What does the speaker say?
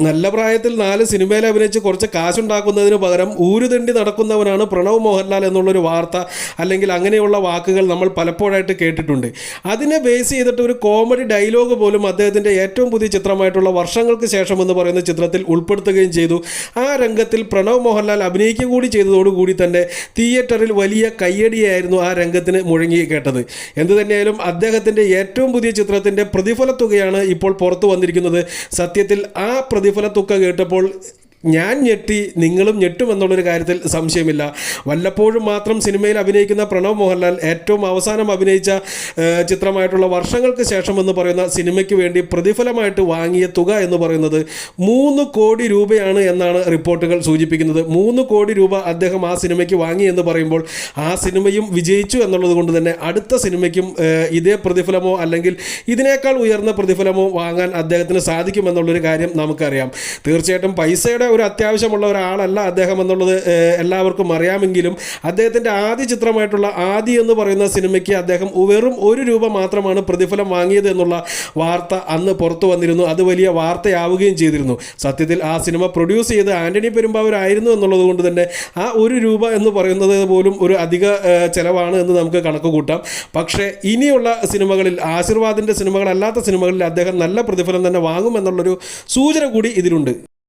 നല്ല പ്രായത്തിൽ 4 സിനിമയിൽ അഭിനയിച്ച് കുറച്ച് കാശുണ്ടാക്കുന്നതിന് പകരം ഊരുതണ്ടി നടക്കുന്നവനാണ് പ്രണവ് മോഹൻലാൽ എന്നുള്ളൊരു വാർത്ത അല്ലെങ്കിൽ അങ്ങനെയുള്ള വാക്കുകൾ നമ്മൾ പലപ്പോഴായിട്ട് കേട്ടിട്ടുണ്ട്. അതിനെ ബേസ് ചെയ്തിട്ട് ഒരു കോമഡി ഡയലോഗ് പോലും അദ്ദേഹത്തിൻ്റെ ഏറ്റവും പുതിയ ചിത്രമായിട്ടുള്ള വർഷങ്ങൾക്ക് ശേഷം എന്ന് പറയുന്ന ചിത്രത്തിൽ ഉൾപ്പെടുത്തുകയും ചെയ്തു. ആ രംഗത്തിൽ പ്രണവ് മോഹൻലാൽ അഭിനയിക്കുക കൂടി ചെയ്തതോടുകൂടി തന്നെ തിയേറ്ററിൽ വലിയ കയ്യടിയായിരുന്നു ആ രംഗത്തിന് മുഴങ്ങി കേട്ടത്. എന്തു തന്നെയായാലും അദ്ദേഹത്തിൻ്റെ ഏറ്റവും പുതിയ ചിത്രത്തിൻ്റെ പ്രതിഫല തുകയാണ് ഇപ്പോൾ പുറത്തു വന്നിരിക്കുന്നത്. സത്യത്തിൽ ആ പ്രതിഫല തുക കേട്ടപ്പോൾ ഞാൻ ഞെട്ടി, നിങ്ങളും ഞെട്ടുമെന്നുള്ളൊരു കാര്യത്തിൽ സംശയമില്ല. വല്ലപ്പോഴും മാത്രം സിനിമയിൽ അഭിനയിക്കുന്ന പ്രണവ് മോഹൻലാൽ ഏറ്റവും അവസാനം അഭിനയിച്ച ചിത്രമായിട്ടുള്ള വർഷങ്ങൾക്ക് ശേഷം എന്ന് പറയുന്ന സിനിമയ്ക്ക് വേണ്ടി പ്രതിഫലമായിട്ട് വാങ്ങിയ തുക എന്ന് പറയുന്നത് 3 കോടി രൂപയാണ് എന്നാണ് റിപ്പോർട്ടുകൾ സൂചിപ്പിക്കുന്നത്. 3 കോടി രൂപ അദ്ദേഹം ആ സിനിമയ്ക്ക് വാങ്ങി എന്ന് പറയുമ്പോൾ ആ സിനിമയും വിജയിച്ചു എന്നുള്ളത് കൊണ്ട് തന്നെ അടുത്ത സിനിമയ്ക്കും ഇതേ പ്രതിഫലമോ അല്ലെങ്കിൽ ഇതിനേക്കാൾ ഉയർന്ന പ്രതിഫലമോ വാങ്ങാൻ അദ്ദേഹത്തിന് സാധിക്കുമെന്നുള്ളൊരു കാര്യം നമുക്കറിയാം. തീർച്ചയായിട്ടും പൈസയുടെ ഒരു അത്യാവശ്യമുള്ള ഒരാളല്ല അദ്ദേഹം എന്നുള്ളത് എല്ലാവർക്കും അറിയാമെങ്കിലും അദ്ദേഹത്തിൻ്റെ ആദ്യ ചിത്രമായിട്ടുള്ള ആദി എന്ന് പറയുന്ന സിനിമയ്ക്ക് അദ്ദേഹം വെറും 1 രൂപ മാത്രമാണ് പ്രതിഫലം വാങ്ങിയത് എന്നുള്ള വാർത്ത അന്ന് പുറത്തു വന്നിരുന്നു. അത് വലിയ വാർത്തയാവുകയും ചെയ്തിരുന്നു. സത്യത്തിൽ ആ സിനിമ പ്രൊഡ്യൂസ് ചെയ്ത് ആൻ്റണി പെരുമ്പാവൂരായിരുന്നു എന്നുള്ളത് കൊണ്ട് തന്നെ ആ 1 രൂപ എന്ന് പറയുന്നത് പോലും ഒരു അധിക ചിലവാണ് എന്ന് നമുക്ക് കണക്ക് കൂട്ടാം. പക്ഷേ ഇനിയുള്ള സിനിമകളിൽ, ആശീർവാദിൻ്റെ സിനിമകളല്ലാത്ത സിനിമകളിൽ അദ്ദേഹം നല്ല പ്രതിഫലം തന്നെ വാങ്ങുമെന്നുള്ളൊരു സൂചന കൂടി ഇതിലുണ്ട്.